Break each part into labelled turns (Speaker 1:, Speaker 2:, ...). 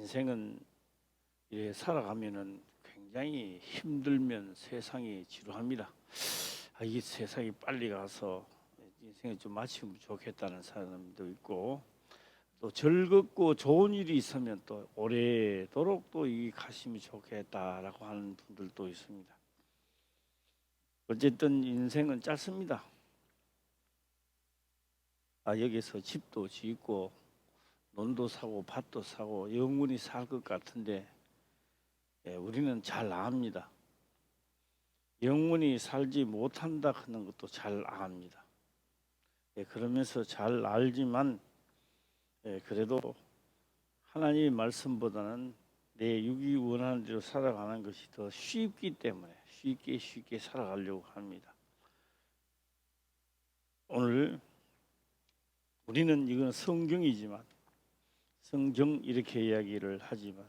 Speaker 1: 인생은 이렇게 살아가면은 굉장히 힘들면 세상이 지루합니다. 이 세상이 빨리 가서 인생을 좀 마치면 좋겠다는 사람도 있고, 또 즐겁고 좋은 일이 있으면 또 오래도록 또 이 가시면 좋겠다라고 하는 분들도 있습니다. 어쨌든 인생은 짧습니다. 여기서 집도 짓고 논도 사고 밭도 사고 영원히 살 것 같은데, 우리는 잘 압니다. 영원히 살지 못한다 하는 것도 잘 압니다. 그러면서 잘 알지만, 그래도 하나님의 말씀보다는 내 육이 원하는 대로 살아가는 것이 더 쉽기 때문에 쉽게 살아가려고 합니다. 오늘 우리는 이건 성경이지만, 성경 이렇게 이야기를 하지만,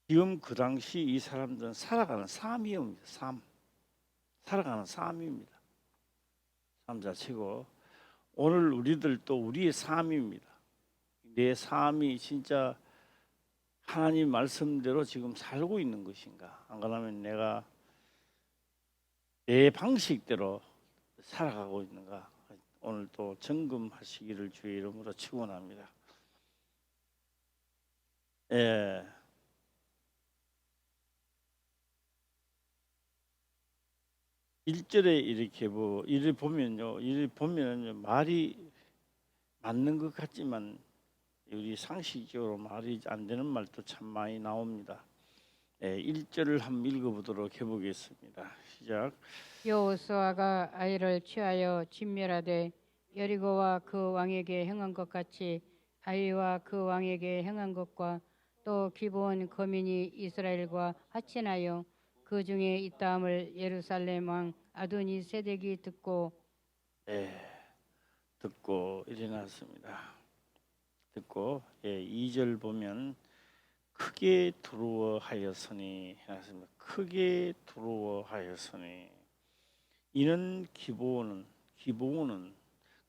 Speaker 1: 지금 그 당시 이 사람들은 살아가는 삶이옵니다. 살아가는 삶입니다. 삶 자체고, 오늘 우리들도 우리의 삶입니다. 내 삶이 진짜 하나님 말씀대로 지금 살고 있는 것인가? 안 그러면 내가 내 방식대로 살아가고 있는가? 오늘 또 점검하시기를 주의 이름으로 축원합니다. 1절에 이를 보면요, 말이 맞는 것 같지만 우리 상식적으로 말이 안 되는 말도 참 많이 나옵니다. 1절을 한번 읽어보도록 해보겠습니다. 시작.
Speaker 2: 여호수아가 아이를 취하여 진멸하되 여리고와 그 왕에게 행한 것 같이 아이와 그 왕에게 행한 것과 또 기브온 거민이 이스라엘과 하친하여 그 중에 있다함을 예루살렘 왕 아도니 세덱이 듣고
Speaker 1: 듣고 일어났습니다. 듣고 2절 보면 크게 두려워하였으니 해놨습니다. 크게 두려워하였으니, 이는 기브온은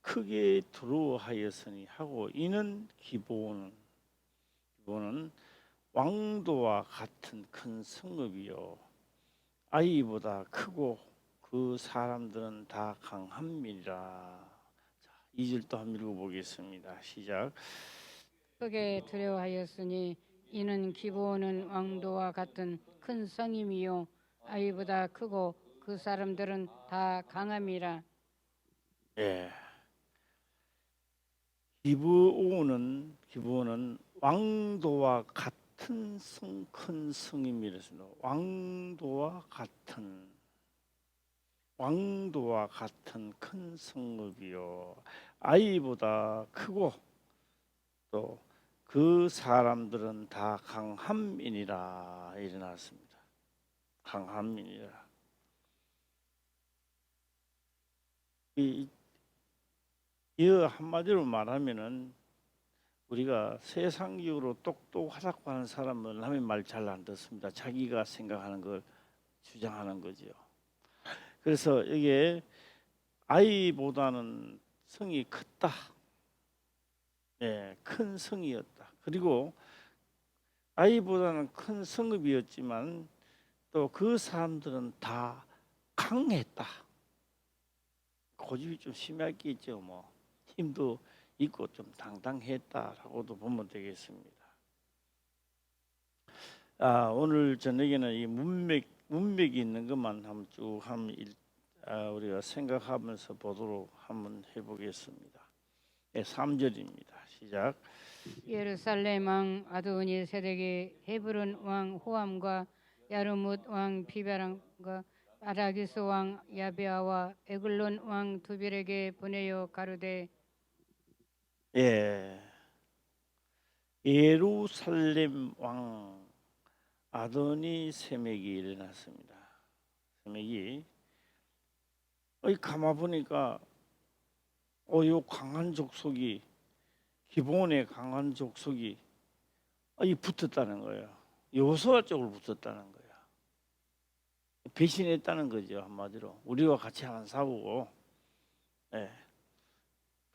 Speaker 1: 크게 두려워하였으니 하고, 이는 기브온은 왕도와 같은 큰 성읍이요 아이보다 크고 그 사람들은 다 강함이라. 2절 또 한번 읽어보겠습니다. 시작.
Speaker 2: 크게 두려워하였으니 이는 기브온은 왕도와 같은 큰 성임이요 아이보다 크고 그 사람들은 다 강함이라.
Speaker 1: 기브온은 왕도와 같은 큰 성임이랬습니다. 왕도와 같은 큰 성읍이요 아이보다 크고 또 그 사람들은 다 강함이니라. 일어났습니다. 강함이니라. 이 한마디로 말하면은, 우리가 세상적으로 똑똑하다고 하는 사람은 남의 말 잘 안 듣습니다. 자기가 생각하는 걸 주장하는 거죠. 그래서 이게 아이보다는 성이 컸다. 큰 성이었다. 그리고 아이보다는 큰 성읍이었지만 또 그 사람들은 다 강했다. 고집이 좀 심했겠죠. 힘도 있고 좀 당당했다라고도 보면 되겠습니다. 오늘 저녁에는 이 문맥이 있는 것만 한번 쭉 우리가 생각하면서 보도록 한번 해보겠습니다. 3절입니다. 시작.
Speaker 2: 예루살렘 왕 아도니 세덱이 헤브론 왕 호암과 야르뭇 왕 비바람과 아라기스 왕 야베아와 에글론 왕 두빌에게 보내어 가로되
Speaker 1: 예루살렘 왕 아도니 세맥이 일어났습니다. 세맥이 가만 보니까 요 강한 족속이, 기브온의 강한 족속이 붙었다는 거예요. 여호수아 쪽으로 붙었다는 거예요. 배신했다는 거죠. 한마디로 우리와 같이 한번 싸우고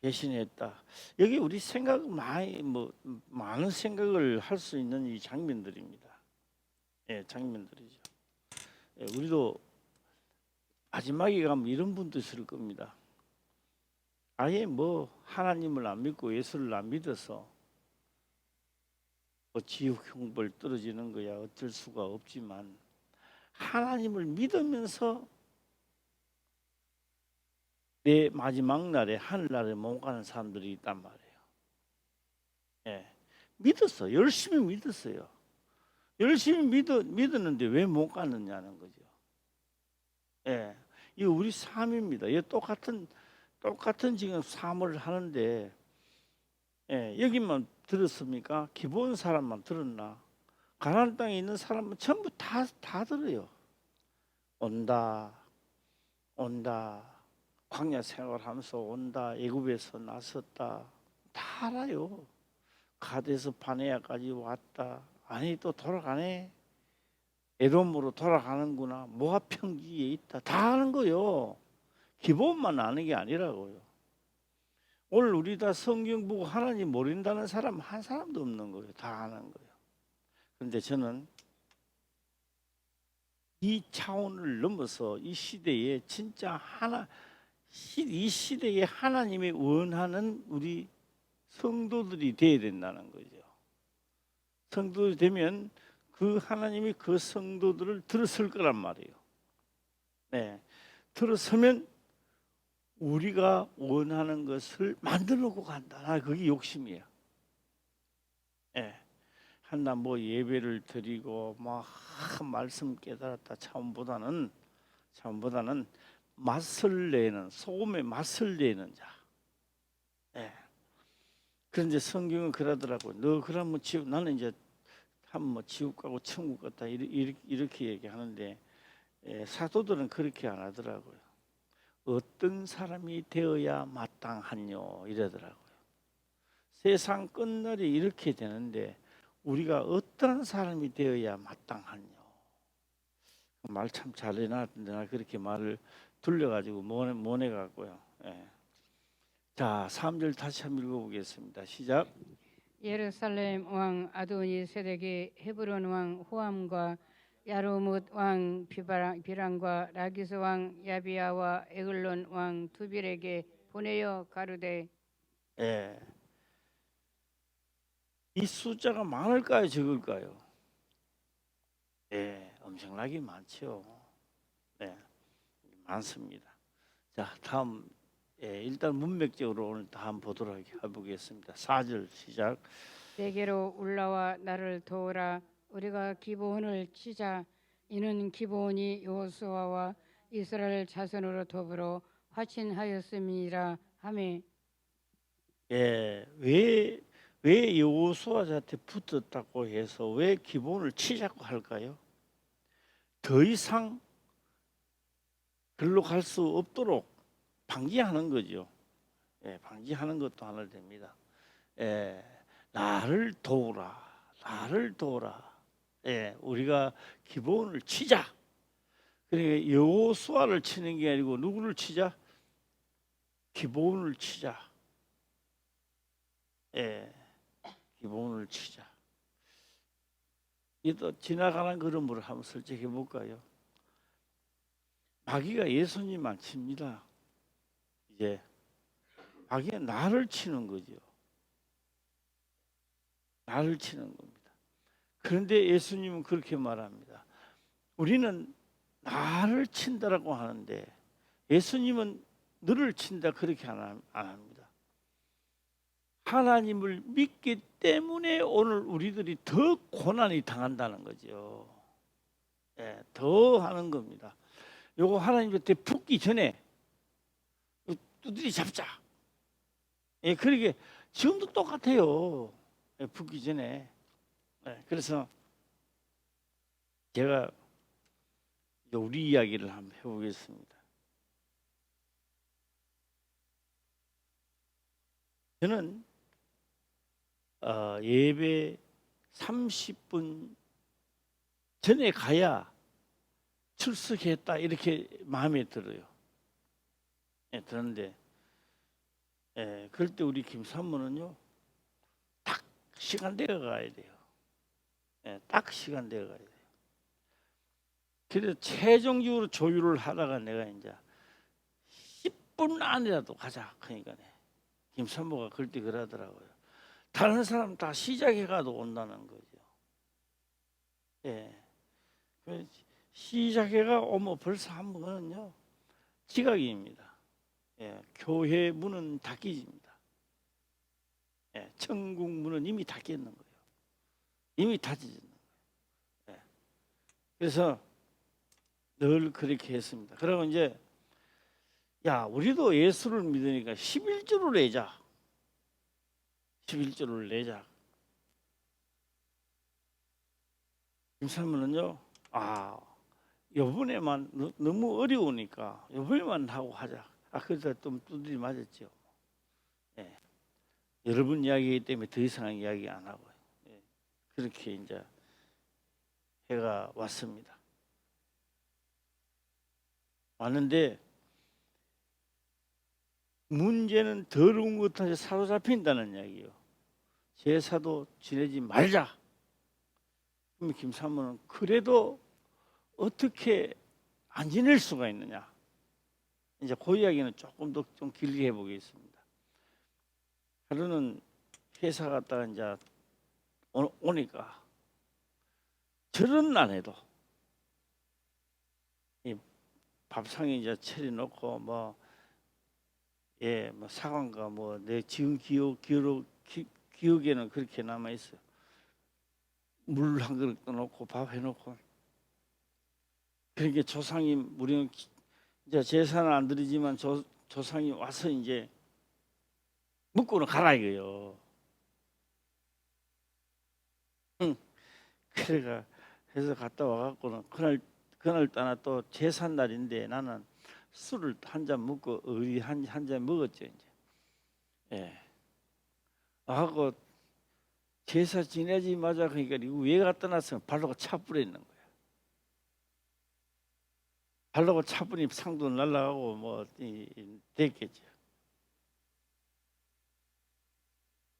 Speaker 1: 배신했다. 여기 우리 생각 많은 생각을 할 수 있는 이 장면들입니다. 예, 장면들이죠. 예, 우리도 마지막에 가면 이런 분도 있을 겁니다. 아예 뭐 하나님을 안 믿고 예수를 안 믿어서 뭐 지옥 형벌 떨어지는 거야 어쩔 수가 없지만 하나님을 믿으면서 내 마지막 날에 하늘나라에 못 가는 사람들이 있단 말이에요. 예, 믿었어. 열심히 믿었어요. 열심히 믿었는데 왜 못 갔느냐는 거죠. 예, 이거 우리 삶입니다. 이 똑같은 지금 삶을 하는데 예, 여기만 들었습니까? 기본 사람만 들었나? 가나안 땅에 있는 사람은 전부 다 들어요. 온다, 온다. 광야 생활하면서 온다. 애굽에서 나섰다. 다 알아요. 가데스 바네아까지 왔다. 아니 또 돌아가네. 에돔으로 돌아가는구나. 모압 평지에 있다. 다 아는 거요. 기본만 아는 게 아니라고요. 오늘 우리 다 성경 보고 하나님 모른다는 사람 한 사람도 없는 거예요. 다 아는 거예요. 그런데 저는 이 차원을 넘어서 이 시대에 진짜 이 시대에 하나님이 원하는 우리 성도들이 되어야 된다는 거죠. 성도들이 되면 그 하나님이 그 성도들을 들었을 거란 말이에요. 네, 들었으면 우리가 원하는 것을 만들어 놓고 간다. 그게 욕심이에요. 네. 한나 뭐 예배를 드리고 막 말씀 깨달았다 차원보다는 맛을 내는 소금의 맛을 내는 자. 예. 그런데 성경은 그러더라고. 너 그러면 지옥 나는 이제 한번 지옥 가고 천국 갔다 이렇게 얘기하는데 예, 사도들은 그렇게 안 하더라고요. 어떤 사람이 되어야 마땅하뇨 이러더라고요. 세상 끝날이 이렇게 되는데 우리가 어떤 사람이 되어야 마땅하뇨. 말 참 잘해놨는데 나 그렇게 말을 돌려가지고 모내갖고요. 예. 자, 3절 다시 한번 읽어보겠습니다. 시작.
Speaker 2: 예루살렘 왕 아도니 세덱이 헤브론 왕 호암과 야르뭇 왕 비랑과 라기스 왕 야비야와 에글론 왕 두빌에게 보내어 가르되.
Speaker 1: 예. 이 숫자가 많을까요, 적을까요? 예, 엄청나게 많죠. 네, 많습니다. 자, 다음 일단 문맥적으로 오늘 다 한번 보도록 해보겠습니다. 4절 시작.
Speaker 2: 내게로 올라와 나를 도우라. 우리가 기브온을 치자. 이는 기브온이 여호수아와 이스라엘 자손으로 더불어 화친하였음이라 하매.
Speaker 1: 예, 왜 여호수아한테 붙었다고 해서 왜 기브온을 치자고 할까요? 더 이상 글로 갈 수 없도록 방지하는 거죠. 예, 방지하는 것도 하나 됩니다. 예, 나를 도우라, 나를 도우라. 예, 우리가 기본을 치자. 그러니까 여호수아를 치는 게 아니고 누구를 치자? 기본을 치자. 예, 기본을 치자. 이또 지나가는 걸음으로 한번 설정해 볼까요? 마귀가 예수님 안 칩니다. 이제 마귀가 나를 치는 거죠. 나를 치는 겁니다. 그런데 예수님은 그렇게 말합니다. 우리는 나를 친다라고 하는데 예수님은 너를 친다 그렇게 안 합니다. 하나님을 믿기 때문에 오늘 우리들이 더 고난이 당한다는 거죠. 예, 더 하는 겁니다. 요거 하나님 곁에 붙기 전에 두드리 잡자. 예, 그러게 지금도 똑같아요. 예, 붙기 전에. 예, 그래서 제가 우리 이야기를 한번 해보겠습니다. 저는 예배 30분 전에 가야 출석했다 이렇게 마음에 들어요. 예, 그런데 예, 그럴 때 우리 김사모는요, 딱 시간 되어 가야 돼요. 예, 딱 시간 되어 가야 돼요. 그래서 최종적으로 조율을 하다가 내가 이제 10분 안이라도 가자. 그러니까 김사모가 그럴 때 그러더라고요. 다른 사람 다 시작해 가도 온다는 거죠. 예. 그 시작해가 오면 벌써 한 번은요 지각입니다. 예. 교회 문은 닫히집니다. 예. 천국 문은 이미 닫혔는 거예요. 이미 닫혀지는 거예요. 예. 그래서 늘 그렇게 했습니다. 그리고 이제 야 우리도 예수를 믿으니까 11조를 내자. 11조를 내자. 김사모는요. 아 요번에만 너무 어려우니까 요번에만 하고 하자. 그래서 좀 두드리 맞았죠. 예. 여러분 이야기이기 때문에 더 이상 이야기 안 하고요. 예. 그렇게 이제 해가 왔습니다. 왔는데 문제는 더러운 것한테 사로잡힌다는 이야기요. 제사도 지내지 말자. 그럼 김사모는 그래도 어떻게 안 지낼 수가 있느냐. 이제 그 이야기는 조금 더 좀 길게 해보겠습니다. 하루는 회사 갔다가 이제 오니까 저런 날에도 이 밥상에 이제 차려놓고 뭐 사관과 뭐 내 지금 기억에는 그렇게 남아 있어요. 물 한 그릇 떠놓고 밥 해놓고 그러니까 조상이 우리는 이제 제사는 안 드리지만 조상이 와서 이제 묵고는 가라 이거요. 그래가 해서 갔다 와갖고는 그날 따나 또 제사 날인데 나는 술을 한 잔 먹고 의리 한 잔 먹었죠 이제. 예. 하고 제사 지내지 마자 그러니까 이거 왜 갖다 놨으면 발로가 차불에 있는 거야. 발로가 차불이 상도 날라가고 뭐 됐겠죠.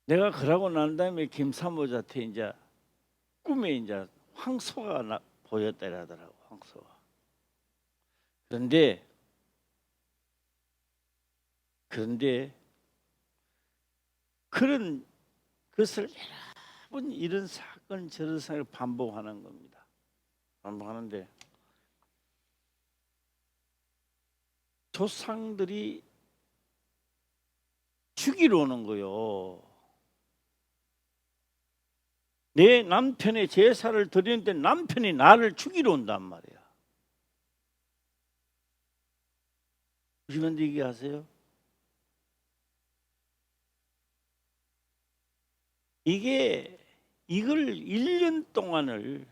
Speaker 1: 내가 그러고 난 다음에 김사모자한테 이제 꿈에 이제 황소가 보였다 이러더라고. 황소가. 그런데 그런 것을 여러 번 이런 사건 저런 사건을 반복하는 겁니다. 반복하는데 조상들이 죽이러 오는 거요. 내 남편의 제사를 드리는데 남편이 나를 죽이러 온단 말이야. 무슨 얘기 하세요? 이걸 1년 동안을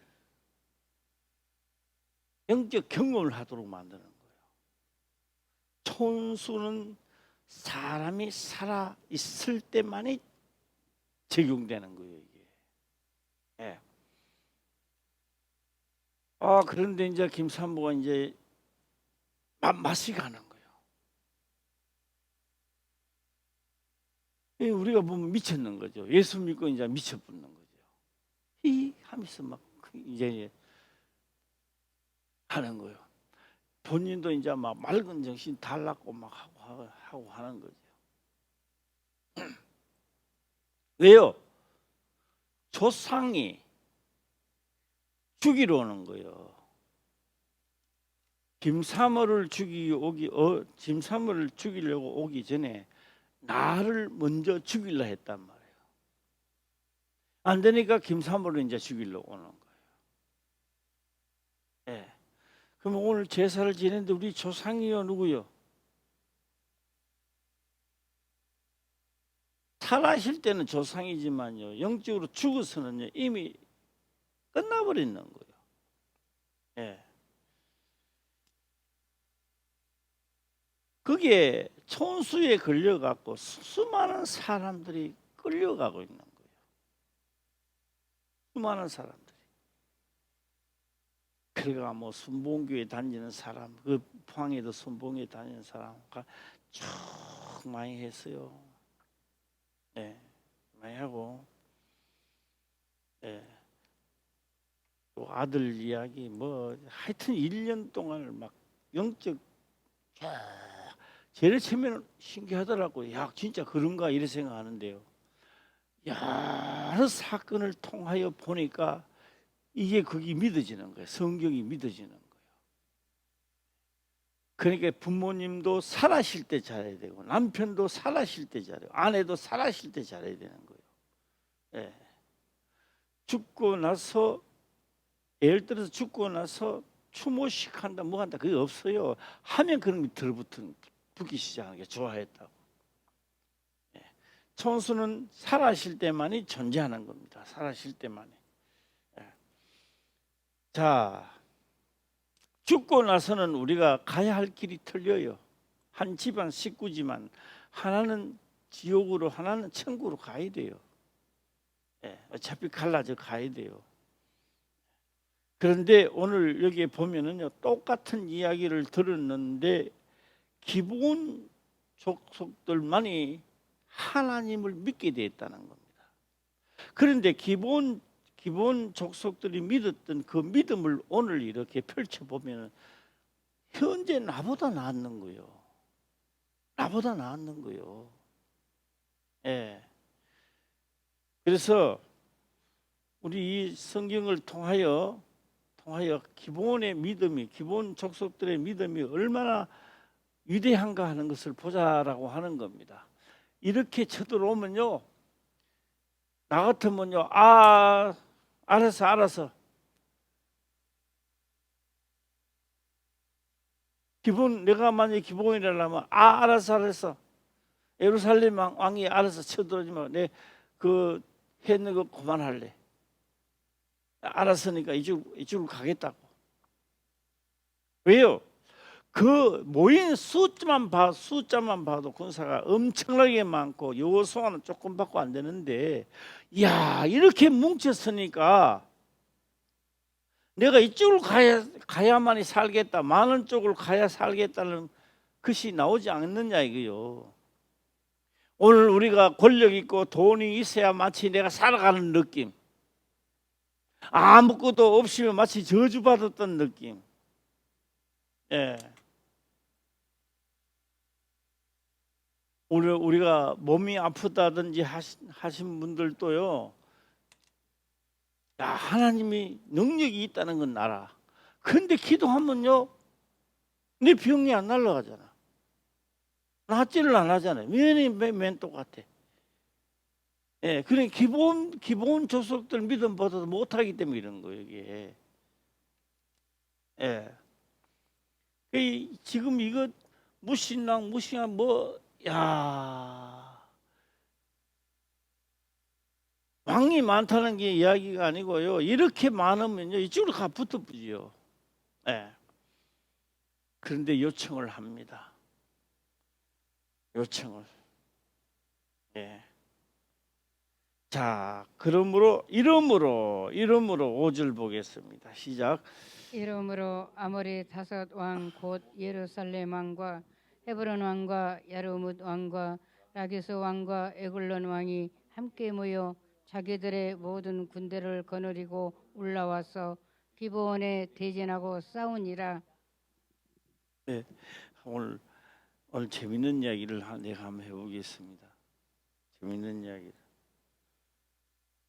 Speaker 1: 영적 경험을 하도록 만드는 거예요. 촌수는 사람이 살아 있을 때만이 적용되는 거예요, 이게. 예. 그런데 이제 김산모가 이제 맛이 가는 거예요. 우리가 보면 미쳤는 거죠. 예수 믿고 이제 미쳐붙는 거죠. 하면서 막 이제 하는 거예요. 본인도 이제 막 맑은 정신 달랐고 막 하고 하는 거죠. 왜요? 조상이 죽이러 오는 거예요. 김사모를 죽이려고 오기 전에 나를 먼저 죽이려 했단 말이에요. 안 되니까 김사모를 이제 죽이려고 오는 거예요. 예. 그럼 오늘 제사를 지내는데 우리 조상이요 누구요? 살아실 때는 조상이지만요 영적으로 죽어서는요 이미 끝나버리는 거예요. 예. 그게 촌수에 걸려갖고 수많은 사람들이 끌려가고 있는 거예요. 수많은 사람들이. 그래가 뭐 순봉교에 다니는 사람, 그 포항에도 순봉에 다니는 사람과 쭉 많이 했어요. 예, 많이 하고, 예, 또 아들 이야기 뭐 하여튼 1년 동안 막 영적 제일 처음에는 신기하더라고요. 야, 진짜 그런가 이래 생각하는데요. 여러 사건을 통하여 보니까 이게 그게 믿어지는 거예요. 성경이 믿어지는 거예요. 그러니까 부모님도 살아실 때 잘해야 되고, 남편도 살아실 때 잘해요. 아내도 살아실 때 잘해야 되는 거예요. 예. 죽고 나서, 예를 들어서 죽고 나서 추모식 한다 뭐 한다 그게 없어요. 하면 그런 게 붙기 시작하는 게 좋아했다고. 예. 천수는 살아실 때만이 존재하는 겁니다. 살아실 때만이. 예. 자, 죽고 나서는 우리가 가야 할 길이 틀려요. 한 집안 식구지만 하나는 지옥으로 하나는 천국으로 가야 돼요. 예, 어차피 갈라져 가야 돼요. 그런데 오늘 여기에 보면은요, 똑같은 이야기를 들었는데 기본 족속들만이 하나님을 믿게 되었다는 겁니다. 그런데 기본 족속들이 믿었던 그 믿음을 오늘 이렇게 펼쳐 보면은 현재 나보다 낫는 거예요. 나보다 낫는 거예요. 예. 그래서 우리 이 성경을 통하여 기본의 믿음이, 기본 족속들의 믿음이 얼마나 위대한가 하는 것을 보자라고 하는 겁니다. 이렇게 쳐들어오면요, 나 같으면요, 알았어. 내가 만약에 기본이라면 알았어. 예루살렘 왕이 알아서 쳐들어오지만 내그 했는 거 그만할래. 알았으니까 이쪽으로 가겠다고. 왜요? 그 모인 숫자만 봐도 군사가 엄청나게 많고 여호수아는 조금밖에 안 되는데, 야, 이렇게 뭉쳤으니까 내가 이쪽으로 가야만이 살겠다, 많은 쪽으로 가야 살겠다는 것이 나오지 않느냐 이거요. 오늘 우리가 권력 있고 돈이 있어야 마치 내가 살아가는 느낌, 아무것도 없으면 마치 저주받았던 느낌. 예. 우리가 몸이 아프다든지 하신 분들도요, 야, 하나님이 능력이 있다는 건 알아. 근데 기도하면요, 내 병이 안 날아가잖아. 낫지를 안 하잖아요. 맨 똑같아. 예, 그래 기본 조석들 믿음보다도 못하기 때문에 이런 거예요, 이게. 예. 지금 이거 무신랑 뭐, 야, 왕이 많다는 게 이야기가 아니고요. 이렇게 많으면요, 이쪽으로 가 붙어보지요. 예. 그런데 요청을 합니다. 요청을. 예. 자, 그러므로 이름으로 5절 보겠습니다. 시작.
Speaker 2: 이러므로 아모리 다섯 왕 곧 예루살렘 왕과 헤브론 왕과 야르뭇 왕과 라기스 왕과 에글론 왕이 함께 모여 자기들의 모든 군대를 거느리고 올라와서 기브온에 대진하고 싸우니라.
Speaker 1: 네, 오늘 재밌는 이야기를 내가 한번 해보겠습니다. 재밌는 이야기를.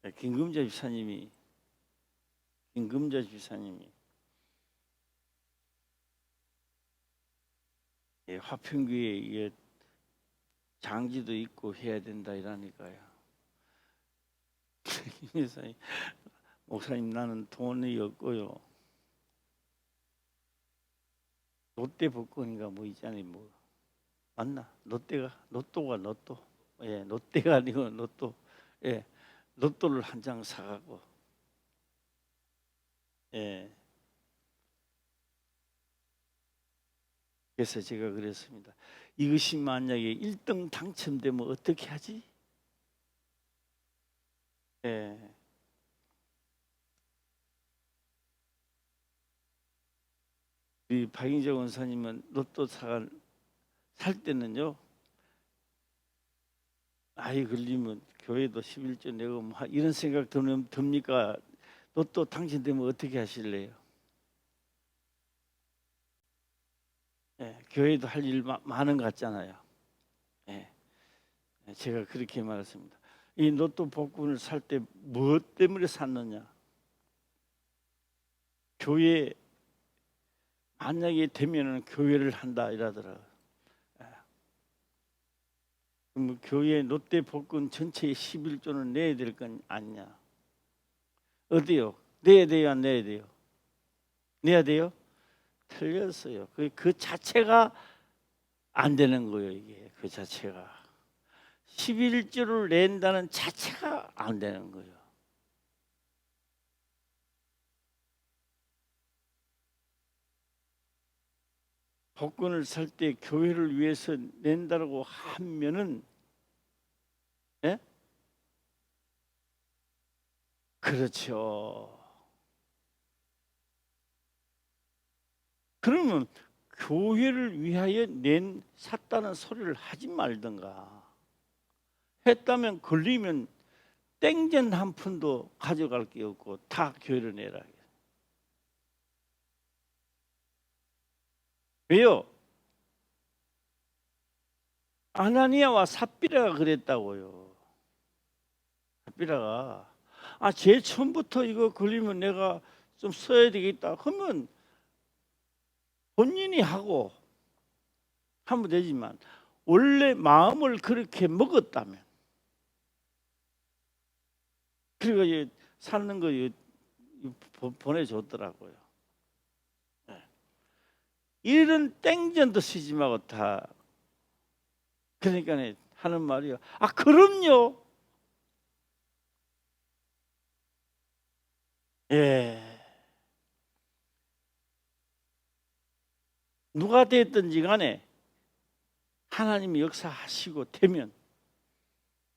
Speaker 1: 네, 김금자 집사님이 예, 화평교회 이게 장지도 있고 해야 된다 이러니까요. 김 목사님 나는 돈이 없고요. 롯데 복권인가 뭐 있잖아요. 뭐 맞나? 로또가 예, 롯데가 아니고 로또. 예, 로또를 한 장 사가고. 예. 그래서 제가 그랬습니다. 이것이 만약에 1등 당첨되면 어떻게 하지? 예. 우리 박인재 원사님은 로또 살 때는요, 아이 걸리면 교회도 11조 내고 뭐 이런 생각 듭니까? 또 당신 되면 어떻게 하실래요? 예, 교회도 할 일 많은 것 같잖아요. 예, 제가 그렇게 말했습니다. 이 로또 복권을 살 때 무엇 때문에 샀느냐? 교회 만약에 되면은 교회를 한다 이러더라고요. 예. 그럼 교회 롯데 복권 전체의 11조는 내야 될 건 아니냐? 어디요? 내야 돼요, 안 내야 돼요? 내야 돼요? 틀렸어요. 그 자체가 안 되는 거예요. 이게 그 자체가 11조를 낸다는 자체가 안 되는 거예요. 복권을 살 때 교회를 위해서 낸다고 하면은, 예? 그렇죠. 그러면 교회를 위하여 샀다는 소리를 하지 말든가. 했다면 걸리면 땡전 한 푼도 가져갈 게 없고 다 교회를 내라. 왜요? 아나니아와 삽비라가 그랬다고요. 삽비라가 제일 처음부터 이거 걸리면 내가 좀 써야 되겠다 하면 본인이 하고 하면 되지만 원래 마음을 그렇게 먹었다면 그리고 사는 거 보내줬더라고요. 이런 땡전도 쓰지 말고 다 그러니까 하는 말이요. 그럼요. 예. 누가 됐든지 간에 하나님이 역사하시고 되면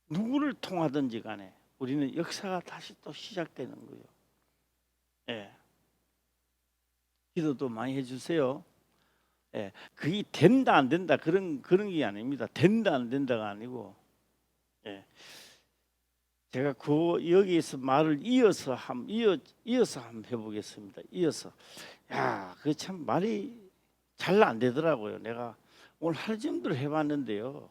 Speaker 1: 누구를 통하든지 간에 우리는 역사가 다시 또 시작되는 거예요. 예. 기도도 많이 해주세요. 예. 그게 된다 안 된다 그런 게 아닙니다. 된다 안 된다가 아니고, 예. 제가 여기에서 말을 이어서 한번 해보겠습니다. 이어서. 그 참 말이 잘 안 되더라고요. 내가 오늘 하루 정도를 해봤는데요.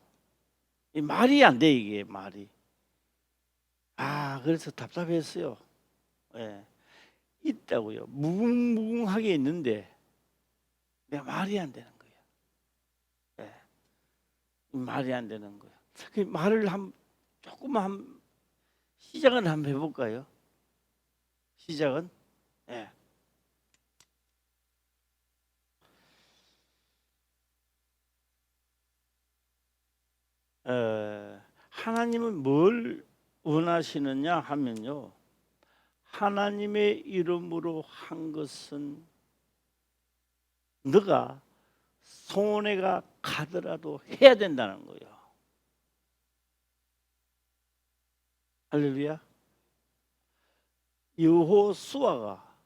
Speaker 1: 이 말이 안 돼, 이게 말이. 그래서 답답했어요. 예. 있다고요. 무궁무궁하게 있는데 내가 말이 안 되는 거예요. 예. 말이 안 되는 거예요. 그 말을 조금만 시작은 한번 해볼까요? 시작은? 예. 하나님은 뭘 원하시느냐 하면요. 하나님의 이름으로 한 것은 너가 손해가 가더라도 해야 된다는 거예요. 할렐루야. 여호수아가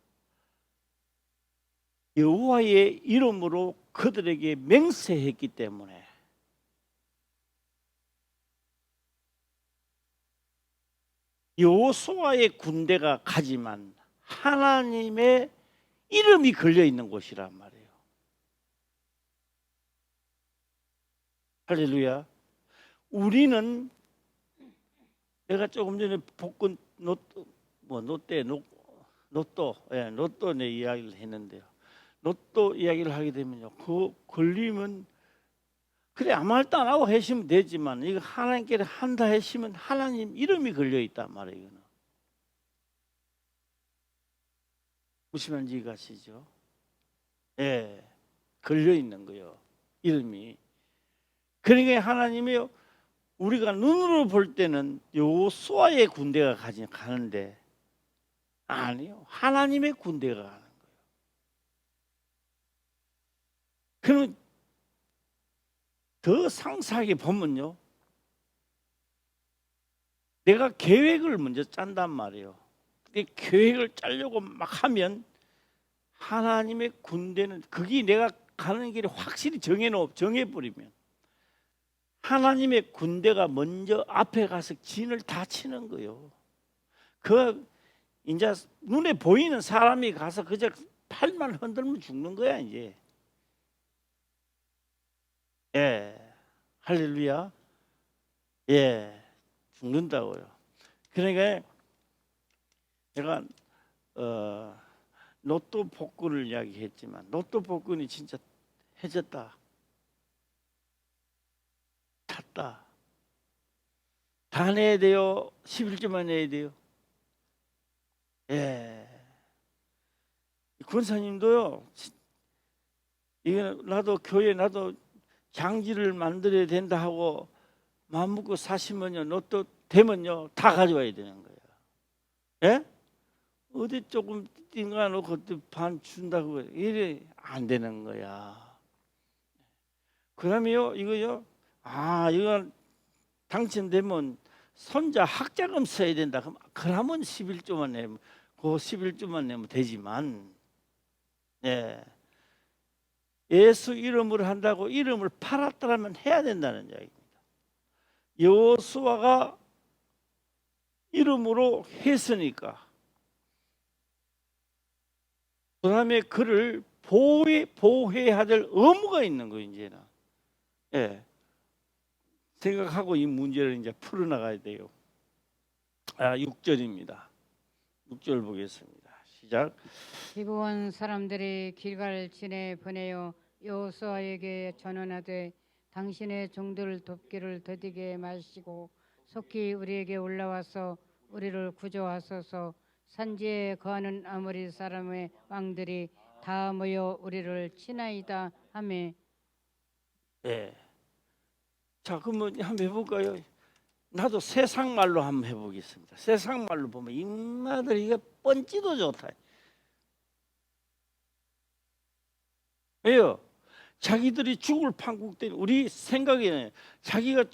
Speaker 1: 여호와의 이름으로 그들에게 맹세했기 때문에 여호수아의 군대가 가지만 하나님의 이름이 걸려 있는 곳이란 말이에요. 할렐루야. 우리는 내가 조금 전에 복권 로또 내 이야기를 했는데요. 로또 이야기를 하게 되면요, 그 걸리면 그래 아무 말도 안 하고 하시면 되지만 이거 하나님께 한다 하시면 하나님 이름이 걸려 있단 말이에요. 이거는. 무슨 말인지 이해가시죠? 예, 걸려 있는 거요. 이름이. 그러니까 하나님이 우리가 눈으로 볼 때는 여호수아의 군대가 가는데 아니요, 하나님의 군대가 가는 거예요. 그럼 더 상세하게 보면요, 내가 계획을 먼저 짠단 말이에요. 계획을 짜려고 막 하면 하나님의 군대는 그게 내가 가는 길에 확실히 정해버리면 하나님의 군대가 먼저 앞에 가서 진을 다 치는 거요. 그 이제 눈에 보이는 사람이 가서 그저 팔만 흔들면 죽는 거야 이제. 예, 할렐루야. 예, 죽는다고요. 그러니까 제가 로또 복권을 이야기했지만 로또 복권이 진짜 해졌다, 탔다. 다 내야 돼요? 11조만 내야 돼요? 예. 권사님도요. 이게 나도 교회 나도 장지를 만들어야 된다 하고 마음 먹고 사시면요, 로또 되면요 다 가져와야 되는 거예요. 예? 어디 조금 띵가 놓고 반 준다고 이래 안 되는 거야. 그다음에요 이거요. 이건 당첨되면 손자 학자금 써야 된다. 그러면 11조만 내면 그 11조만 내면 되지만, 예. 예수 이름으로 한다고 이름을 팔았더라면 해야 된다는 이야기입니다. 여호수아가 이름으로 했으니까 그다음에 그를 보호해야 될 의무가 있는 거예요. 이제는. 예. 생각하고 이 문제를 이제 풀어나가야 돼요. 6절입니다. 6절 보겠습니다. 시작.
Speaker 2: 기브온 사람들이 길갈 진에 보내어 여호수아에게 전언하되 당신의 종들을 돕기를 더디게 마시고 속히 우리에게 올라와서 우리를 구조하소서. 산지에 거하는 아모리 사람의 왕들이 다 모여 우리를 치나이다 하매.
Speaker 1: 예. 자, 그러면 한번 해볼까요? 나도 세상 말로 한번 해보겠습니다. 세상 말로 보면 인마들 이게 뻔찌도 좋다. 왜요? 자기들이 죽을 판국 때 우리 생각에는 자기가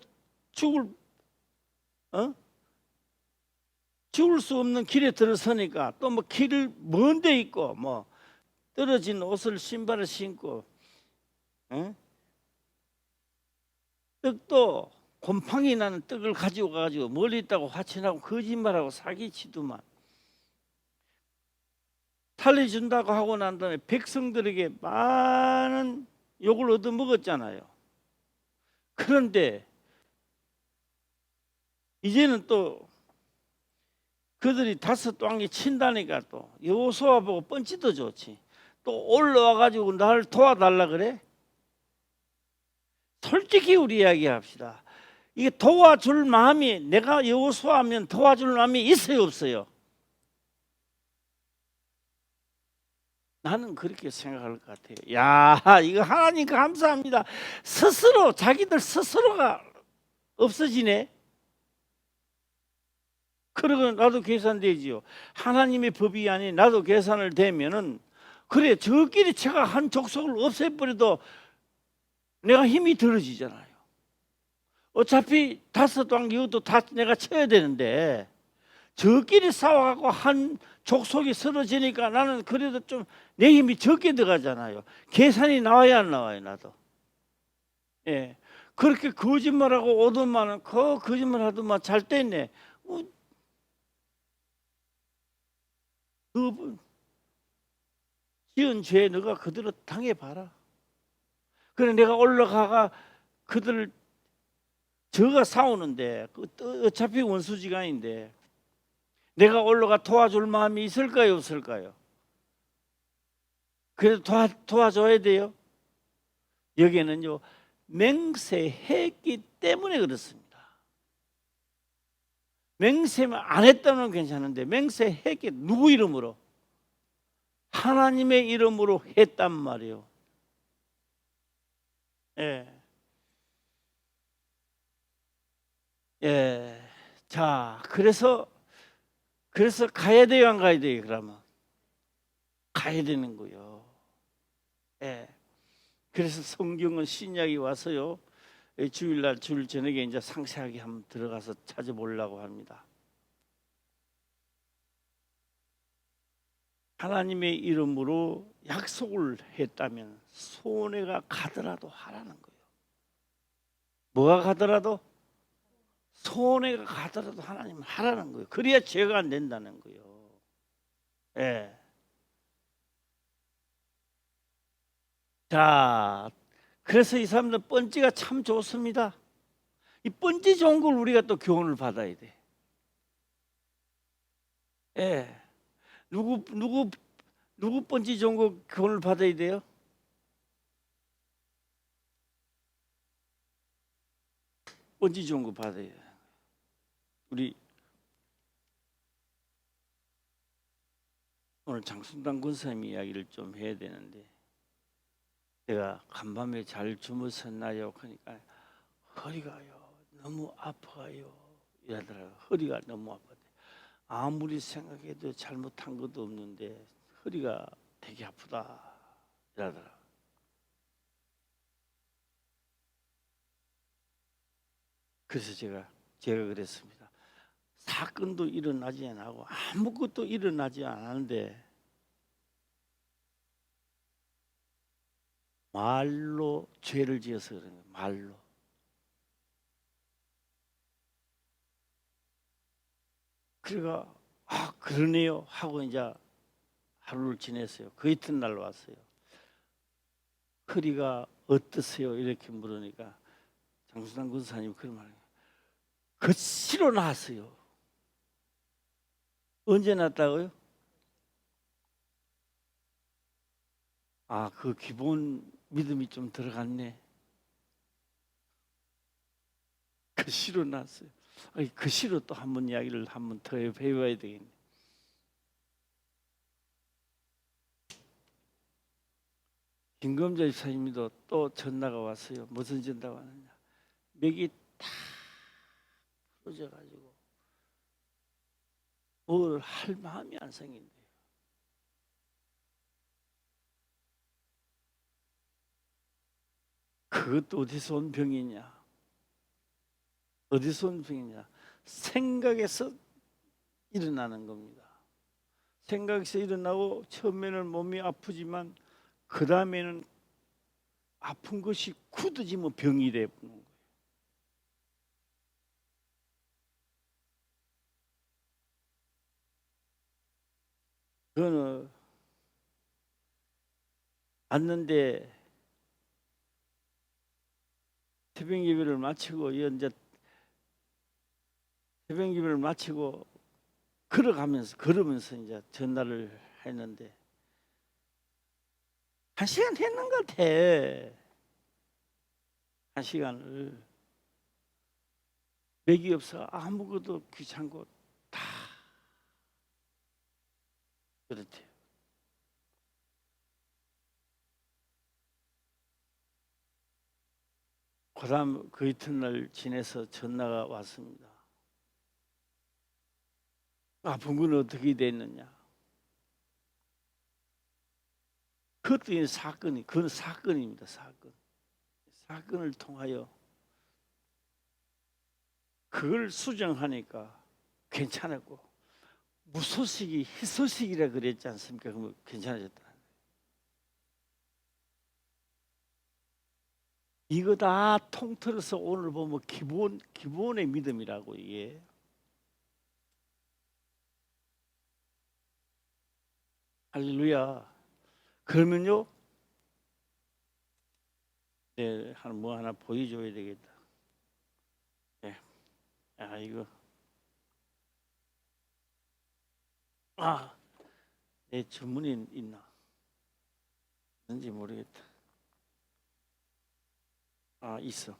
Speaker 1: 죽을 수 없는 길에 들어서니까 또 뭐 길을 먼 데 있고 뭐 떨어진 옷을 신발을 신고 떡도 곰팡이 나는 떡을 가지고 가지고 멀리 있다고 화친하고 거짓말하고 사기치더만. 살려준다고 하고 난 다음에 백성들에게 많은 욕을 얻어먹었잖아요. 그런데 이제는 또 그들이 다섯 왕이 친다니까 또 여호수아 보고 뻔치도 좋지. 또 올라와 가지고 나를 도와달라 그래? 솔직히 우리 이야기합시다. 이게 도와줄 마음이, 내가 여호수아면 도와줄 마음이 있어요 없어요? 나는 그렇게 생각할 것 같아요. 야, 이거 하나님 감사합니다. 스스로 자기들 스스로가 없어지네. 그러고 나도 계산되지요. 하나님의 법이 아닌 나도 계산을 되면은 그래 저끼리 제가 한 족속을 없애버려도 내가 힘이 들어지잖아요. 어차피 다섯 왕 이것도 다 내가 쳐야 되는데 저끼리 싸워갖고 한 족속이 쓰러지니까 나는 그래도 좀 내 힘이 적게 들어가잖아요. 계산이 나와야 안 나와요 나도. 예, 그렇게 거짓말하고 오더만은 그 거짓말하더만 잘 됐네. 그 지은 죄 너가 그대로 당해봐라. 그래 내가 올라가가 그들을 저가 싸우는데 어차피 원수지간인데 내가 올라가 도와줄 마음이 있을까요 없을까요? 그래도 도와줘야 돼요. 여기에는요 맹세했기 때문에 그렇습니다. 맹세만 안 했다면 괜찮은데 맹세했기 누구 이름으로? 하나님의 이름으로 했단 말이에요. 예. 예. 자, 그래서 가야 돼요, 안 가야 돼요? 그러면 가야 되는 거요. 예. 그래서 성경은 신약이 와서요. 주일날 주일 저녁에 이제 상세하게 한번 들어가서 찾아보려고 합니다. 하나님의 이름으로 약속을 했다면 손해가 가더라도 하라는 거예요. 뭐가 가더라도 손해가 가더라도 하나님 하라는 거예요. 그래야 죄가 안 된다는 거예요. 예. 자, 그래서 이 사람들 번지가 참 좋습니다. 이 번지 좋은 걸 우리가 또 교훈을 받아야 돼. 예. 누구 번지 좋은 거 교훈을 받아야 돼요? 번지 좋은 거 받아야 돼요. 우리 오늘 장순당 권사님 이야기를 좀 해야 되는데, 제가 간밤에 잘 주무셨나요? 그러니까 허리가요 너무 아파요 이러더라고요. 허리가 너무 아파요. 아무리 생각해도 잘못한 것도 없는데 허리가 되게 아프다 이러더라고요. 그래서 제가 그랬습니다. 사건도 일어나지 않고 아무것도 일어나지 않았는데 말로 죄를 지어서 그런 거예요. 말로. 그래가 그러네요 하고 이제 하루를 지냈어요. 그 이튿날 왔어요. 허리가 어떠세요? 이렇게 물으니까 장수당 권사님 그런 말이에요. 거칠어 나왔어요. 언제 났다고요? 그 기본 믿음이 좀 들어갔네. 거칠어 났어요. 거칠어 또 한번 이야기를 한번 더 배워야 되겠네. 김금자 집사님도 또 전화가 왔어요. 무슨 전화가 왔느냐? 맥이 다 부러져가지고 뭘 할 마음이 안 생긴대요. 그것도 어디서 온 병이냐? 어디서 온 병이냐? 생각에서 일어나는 겁니다. 생각에서 일어나고 처음에는 몸이 아프지만 그 다음에는 아픈 것이 굳어지면 병이 되는 거예요. 그거는 왔는데 새벽 예배를 마치고 이제 새벽 예배를 마치고 걸으면서 이제 전화를 했는데 1시간 했는 것 같아. 1시간을 맥이 없어 아무것도 귀찮고 다 그렇대요. 그다음 그 이튿날 지내서 전화가 왔습니다. 아픈 건 어떻게 됐느냐? 그것도 그건 사건입니다. 사건을 통하여 그걸 수정하니까 괜찮았고 무소식이 희소식이라 그랬지 않습니까? 그러면 괜찮아졌다. 이거 다 통틀어서 오늘 보면 기본의 믿음이라고 이게. 할렐루야. 그러면요, 네, 뭐 하나 보여줘야 되겠다. 네. 이거. 내 주문이 있나? 있는지 모르겠다. 있어.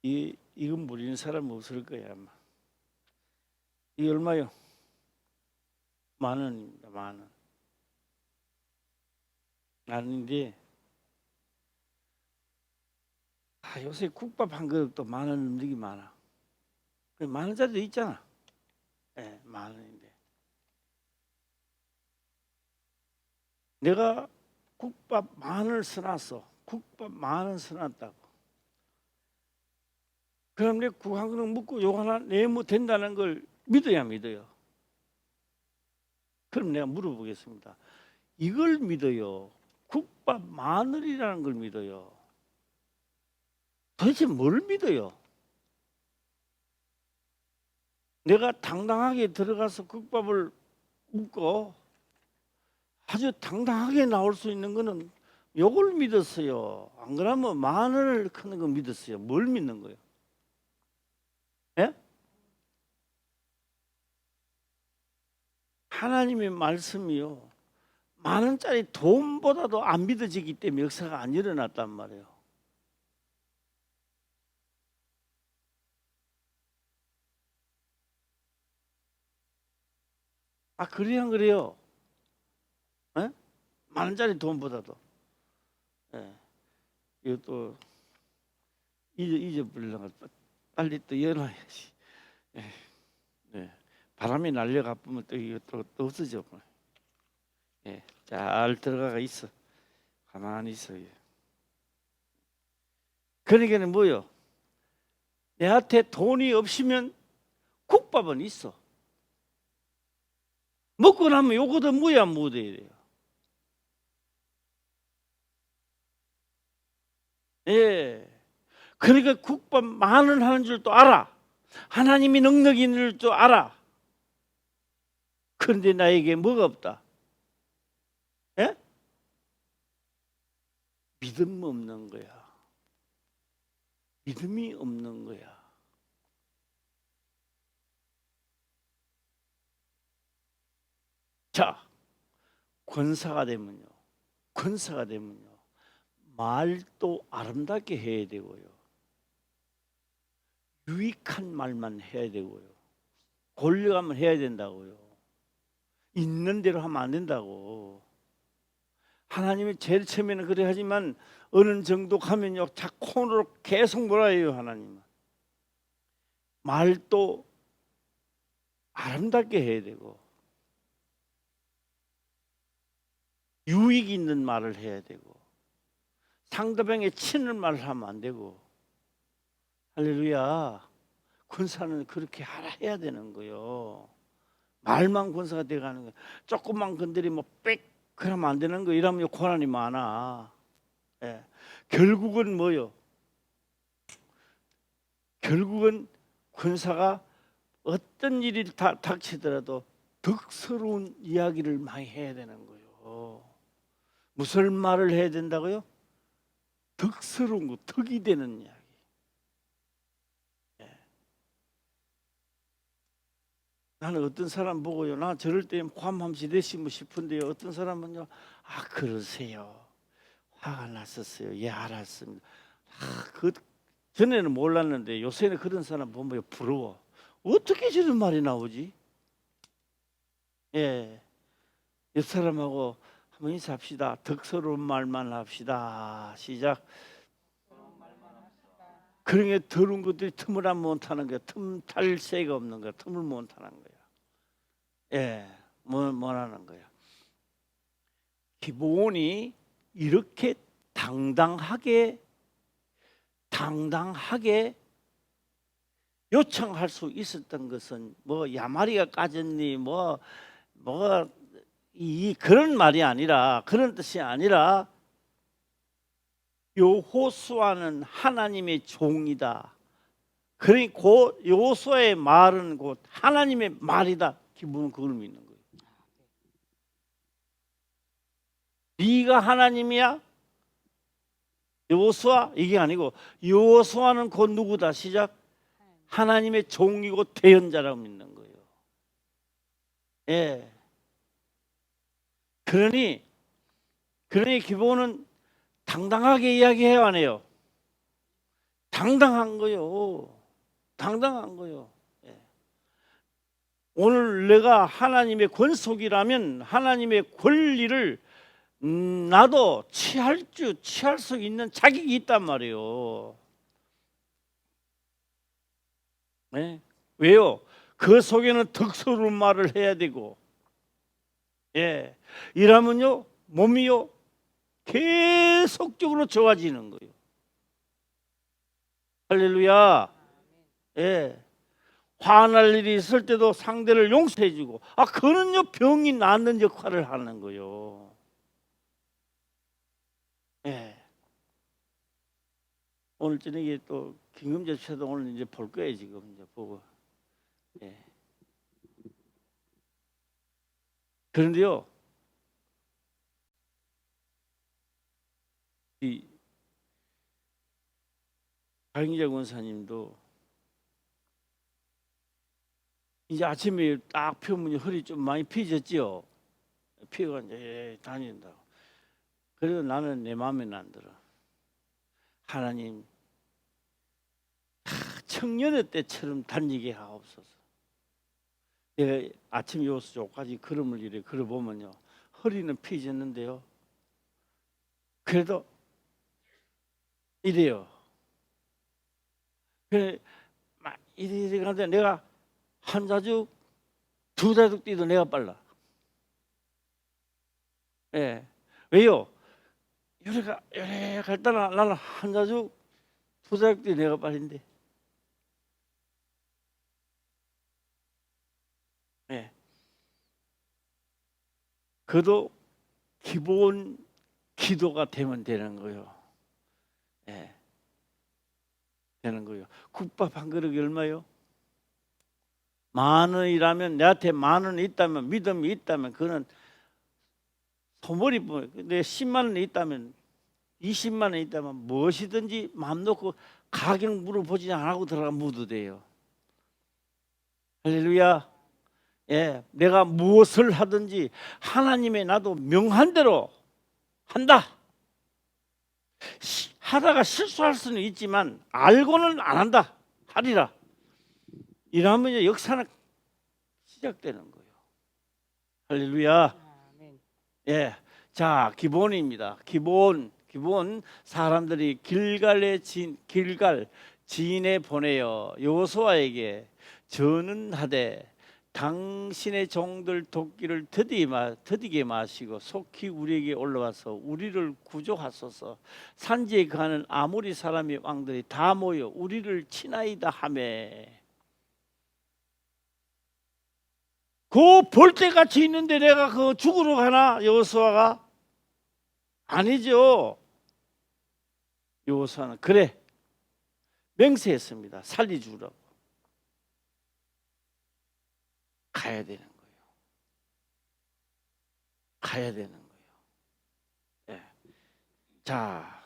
Speaker 1: 이건 모르는 사람 없을 거야 아마. 이 얼마요? 10,000원입니다. 10,000원. 아닌데 요새 국밥 한 그릇도 10,000원 넘는 게 많아. 10,000원짜리도 있잖아. 네, 10,000원인데 내가 국밥 10,000원을 써놨어. 국밥 10,000원 써놨다고. 그럼 내 국 한 그릇 먹고 요 하나 내면 된다는 걸 믿어요? 그럼 내가 물어보겠습니다. 이걸 믿어요? 국밥 10,000원이라는 걸 믿어요? 도대체 뭘 믿어요? 내가 당당하게 들어가서 국밥을 먹고 아주 당당하게 나올 수 있는 거는 요걸 믿었어요. 안 그러면 마늘 크는 거 믿었어요. 뭘 믿는 거예요? 예? 하나님의 말씀이요. 만 원짜리 돈보다도 안 믿어지기 때문에 역사가 안 일어났단 말이에요. 아, 그래요, 안 그래요? 예? 만 원짜리 돈보다도. 예. 이것도 잊어버리려고 빨리 또 열어야지. 예. 네. 바람이 날려가 보면 또 이거 또 없어져. 예. 잘 들어가 있어. 가만히 있어. 예. 그러니까는 뭐요? 내한테 돈이 없으면 국밥은 있어. 먹고 나면 요거도 뭐야 묻어야 돼요. 예. 그러니까 국밥 만원 하는 줄도 알아. 하나님이 능력이 있는 줄도 알아. 그런데 나에게 뭐가 없다? 예? 믿음 없는 거야. 믿음이 없는 거야. 자, 권사가 되면요. 말도 아름답게 해야 되고요. 유익한 말만 해야 되고요. 권력하면 해야 된다고요. 있는 대로 하면 안 된다고. 하나님이 제일 처음에는 그래 하지만 어느 정도 가면요 자콘으로 계속 몰아요. 하나님은 말도 아름답게 해야 되고 유익 있는 말을 해야 되고 상대방의 치는 말을 하면 안 되고. 할렐루야. 권사는 그렇게 해야 되는 거요. 말만 권사가 돼가는 거예요. 조금만 건드리면 빽 그러면 안 되는 거. 이러면 고난이 많아. 예. 결국은 뭐요? 결국은 권사가 어떤 일이 닥치더라도 덕스러운 이야기를 많이 해야 되는 거예요. 무슨 말을 해야 된다고요? 덕스러운 거, 덕이 되는 이야기. 예. 나는 어떤 사람 보고요, 나 저럴 때 화함함시 되시면 싶은데요, 어떤 사람은요, 아 그러세요, 화가 났었어요. 예, 알았습니다. 그 전에는 몰랐는데 요새는 그런 사람 보면 부러워. 어떻게 저런 말이 나오지? 예, 옆 사람하고 한번 인사합시다. 덕스러운 말만 합시다. 시작. 그런 게 더러운 것들이 틈을 안 못하는 거야. 틈탈 새가 없는 거야. 틈을 못하는 거야. 예, 뭐라는 거야. 기본이 이렇게 당당하게 요청할 수 있었던 것은 뭐 야마리가 까졌니 그런 말이 아니라, 그런 뜻이 아니라 여호수아는 하나님의 종이다. 그러니 곧 여호수아의 말은 곧 하나님의 말이다. 기본은 그걸 믿는 거예요. 네가 하나님이야? 여호수아? 이게 아니고 여호수아는 곧 누구다? 시작. 하나님의 종이고 대언자라고 믿는 거예요. 예. 그러니 기본은 당당하게 이야기해요, 안 해요? 당당한 거요. 예. 오늘 내가 하나님의 권속이라면 하나님의 권리를 나도 취할 수 있는 자격이 있단 말이에요. 네? 왜요? 그 속에는 덕스러운 말을 해야 되고, 예, 이러면요 몸이요 계속적으로 좋아지는 거예요. 할렐루야. 예, 화날 일이 있을 때도 상대를 용서해주고, 그는요 병이 낫는 역할을 하는 거예요. 예. 오늘 저녁에 또 김금재 씨도 오늘 이제 볼 거예요. 지금 이제 보고. 예. 그런데요, 이 박인자 권사님도 이제 아침에 딱 펴면 허리 좀 많이 피졌지요. 피가 이제 다닌다고. 그래도 나는 내 마음에는 안 들어. 하나님, 청년의 때처럼 다니게 하옵소서. 내가 아침 요수조까지 걸음을 이래 걸어보면요, 허리는 피졌는데요, 그래도 이래요. 그래 막 이래 가는데 내가 한 자죽 두 자죽 뛰도 내가 빨라. 예. 왜요? 요래 갈 때는 나는 한 자죽 두 자죽 뛰도 내가 빨린데. 예. 그도 기본 기도가 되면 되는 거요. 예. 되는 거요. 국밥 한 그릇이 얼마요? 10,000원이라면, 내한테 10,000원이 있다면, 믿음이 있다면, 그거는 소머리뿐. 내 10만 원이 있다면, 20만 원이 있다면 무엇이든지 마음 놓고 가격 물어보지 안 하고 들어가 묻어도 돼요. 할렐루야. 예, 내가 무엇을 하든지 하나님의 나도 명한 대로 한다. 하다가 실수할 수는 있지만 알고는 안 한다. 하리라. 이러면 이제 역사는 시작되는 거예요. 할렐루야.
Speaker 2: 아멘.
Speaker 1: 예, 자, 기본입니다. 기본 사람들이 길갈 지인에 보내어 여호수아에게 전은하되 당신의 종들 도끼를 더디게 마시고 속히 우리에게 올라와서 우리를 구조하소서. 산지에 거하는 아모리 사람의 왕들이 다 모여 우리를 치나이다 하매. 그 벌떼같이 있는데 내가 그 죽으러 가나? 여호수아가? 아니죠. 여호수아는 그래 맹세했습니다. 살려주라고. 가야 되는 거예요. 가야 되는 거예요. 예. 자,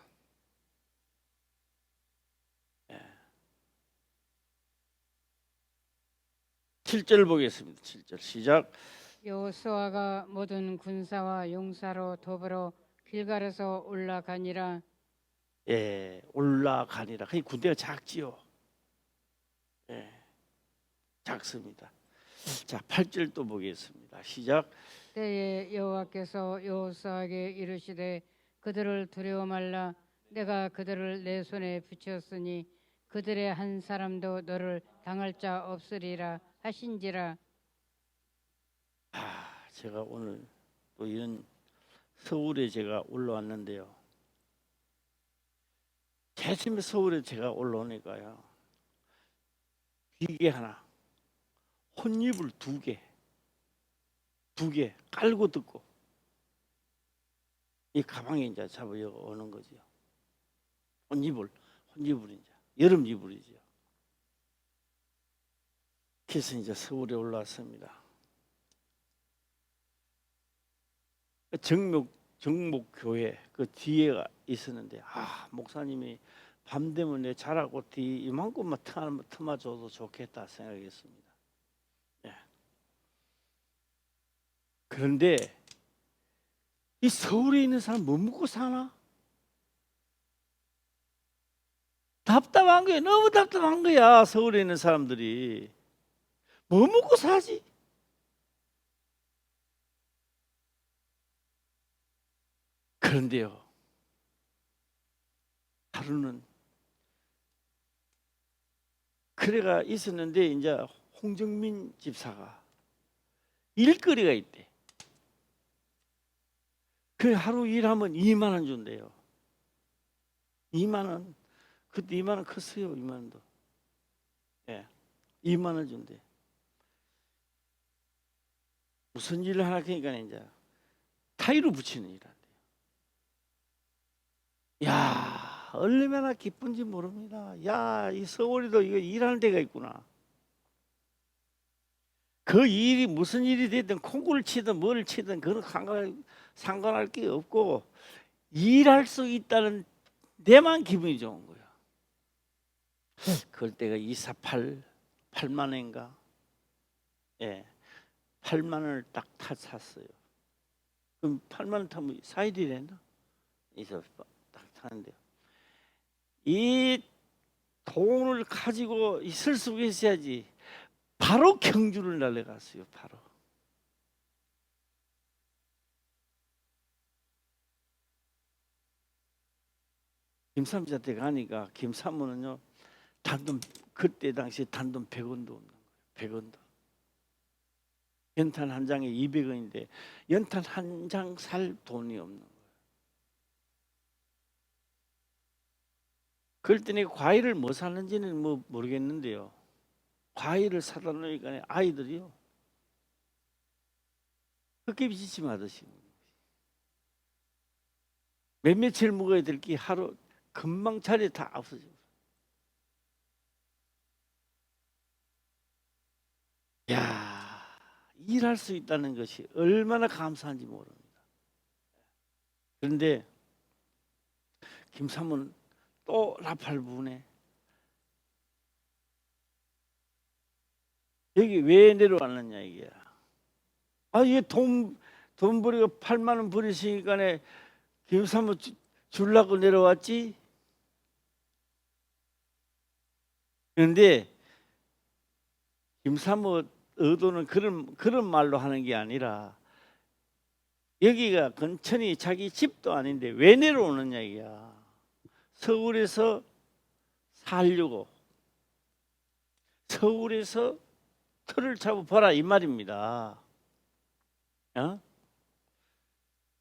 Speaker 1: 예. 7절 보겠습니다. 7절 시작.
Speaker 2: 여호수아가 모든 군사와 용사로 더불어 길갈에서 올라가니라.
Speaker 1: 예, 올라가니라. 그 군대가 작지요. 예, 작습니다. 자, 8절 또 보겠습니다. 시작.
Speaker 2: 때에 여호와께서 여호수아에게 이르시되 그들을 두려워 말라. 내가 그들을 내 손에 붙였으니 그들의 한 사람도 너를 당할 자 없으리라 하신지라.
Speaker 1: 제가 오늘 또 이런 서울에 제가 올라왔는데요. 처음에 서울에 제가 올라오니까요, 기계 하나, 혼입을 두 개 깔고 듣고 이 가방에 이제 잡아 오는 거죠. 혼입을 이제 여름 이불이죠. 그래서 이제 서울에 올라왔습니다. 정목교회 그 뒤에가 있었는데, 목사님이 밤 되면 내 자라고 뒤 이만큼만 터마줘도 좋겠다 생각했습니다. 예. 그런데 이 서울에 있는 사람 뭐 먹고 사나? 답답한 거야. 너무 답답한 거야. 서울에 있는 사람들이 뭐 먹고 사지? 그런데요, 하루는 그래가 있었는데 이제 홍정민 집사가 일거리가 있대. 그 하루 일하면 2만 원 준대요. 2만 원. 그때 2만 원 컸어요. 2만 원도. 예, 2만 원 준대. 무슨 일을 하나 하니까 이제 타일을 붙이는 일 한대요. 야, 얼마나 기쁜지 모릅니다. 야, 이 서울에도 이거 일하는 데가 있구나. 그 일이 무슨 일이 됐든 콩쿠르를 치든 뭘 치든 그런 상관할 게 없고 일할 수 있다는 데만 기분이 좋은 거예요. 그럴 때가 8만 원인가? 예, 8만 원을 딱 샀어요. 그럼 8만 원 타면 사야 되나? 이서 딱 타는데요. 이 돈을 가지고 있을 수 있어야지. 바로 경주를 날아갔어요. 바로. 김삼자한테 가니까 김삼무는요 단돈 그때 당시 단돈 100원도 없는 거예요. 100원도. 연탄 한 장에 200원인데 연탄 한 장 살 돈이 없는 거예요. 그럴 때니 과일을 뭐 사는지는 뭐 모르겠는데요. 과일을 사다 놓으니까 아이들이요 헛개비 지침하듯이 몇 며칠 먹어야 될 게 하루 금방 자리에 다 없어져. 야, 일할 수 있다는 것이 얼마나 감사한지 모릅니다. 그런데 김삼은 또 라팔부네. 여기 왜 내려왔느냐 이게. 아, 이게 돈 버리고 8만 원 버리시니까 김삼은 줄라고 내려왔지. 그런데 김삼의 의도는 그런 말로 하는 게 아니라 여기가 근천이 자기 집도 아닌데 왜 내려오느냐 이야. 서울에서 살려고 서울에서 터를 잡아봐라 이 말입니다. 어?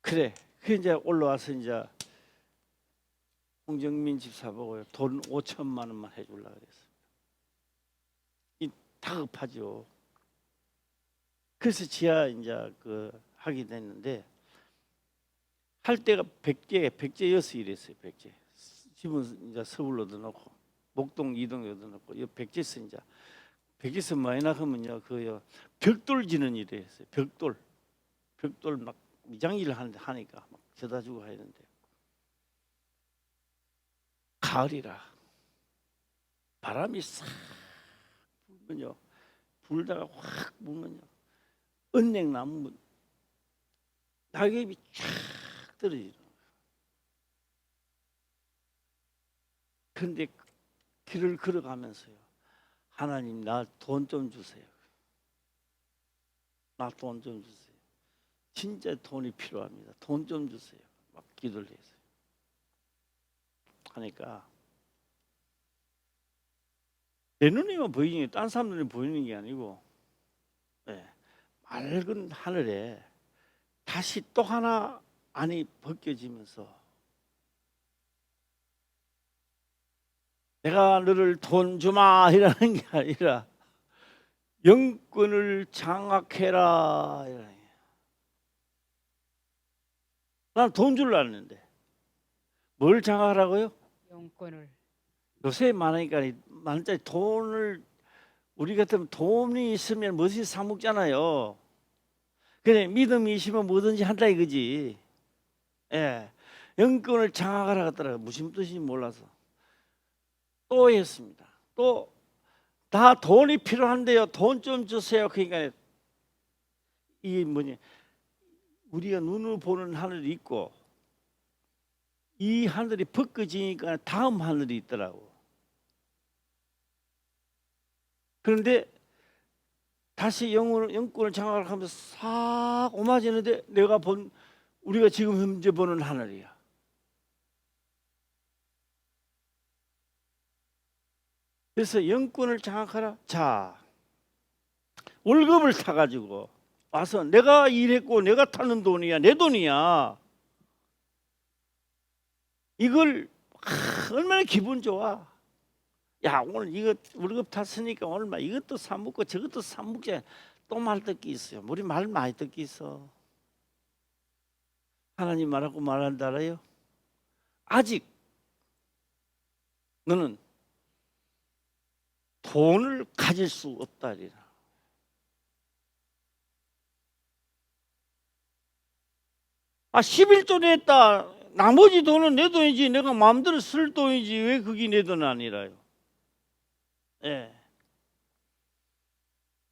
Speaker 1: 그래. 그 이제 올라와서 이제 홍정민 집사 보고 돈 5천만 원만 해주려고 그랬어요. 이 다급하죠. 그래서 지하 이제 하게 됐는데 할 때가 백제여서 이랬어요. 백제. 집은 이제 서울로도 놓고 목동 이동에도 놓고 이 백제에서 이제 백제에서 많이 나가면요 벽돌 지는 일을 했어요. 벽돌 막 미장일을 하니까 막 져다 주고 하는데 가을이라 바람이 싹 불면요 불다가 확 불면요 은행나무 낙엽이 쫙 떨어지는 거예요. 그런데 길을 걸어가면서요 하나님 나 돈 좀 주세요. 나 돈 좀 주세요. 진짜 돈이 필요합니다. 돈 좀 주세요. 막 기도를 했어요. 하니까 내 눈에만 보이는 게 딴 사람 눈에 보이는 게 아니고 맑은 하늘에 다시 또 하나 안이 벗겨지면서 내가 너를 돈 주마 이라는 게 아니라 영권을 장악해라 이라는 게. 난 돈 줄라 했는데 뭘 장악하라고요?
Speaker 2: 영권을.
Speaker 1: 요새 많으니까 만짜리 돈을 우리 같으면 돈이 있으면 뭐든지 사 먹잖아요. 그래 믿음이 있으면 뭐든지 한다 이거지. 예, 영권을 장악하라 하더라고. 무슨 뜻인지 몰라서 또 했습니다. 또 다 돈이 필요한데요. 돈 좀 주세요. 그러니까 이 우리가 눈으로 보는 하늘이 있고 이 하늘이 벗겨지니까 다음 하늘이 있더라고. 그런데 다시 영권을 장악하면서 싹 오마지는데 우리가 지금 현재 보는 하늘이야. 그래서 영권을 장악하라. 자, 월급을 타가지고 와서 내가 일했고 내가 타는 돈이야. 내 돈이야. 이걸 얼마나 기분 좋아. 야, 오늘 이거 월급 탔으니까 오늘 막 이것도 사 먹고 저것도 사 먹자. 또 말 듣기 있어요. 우리 말 많이 듣기 있어. 하나님 말하고 말한다 알아요? 아직 너는 돈을 가질 수 없다리라. 아, 11조 냈다. 나머지 돈은 내 돈이지. 내가 마음대로 쓸 돈이지. 왜 그게 내 돈 아니라요? 예.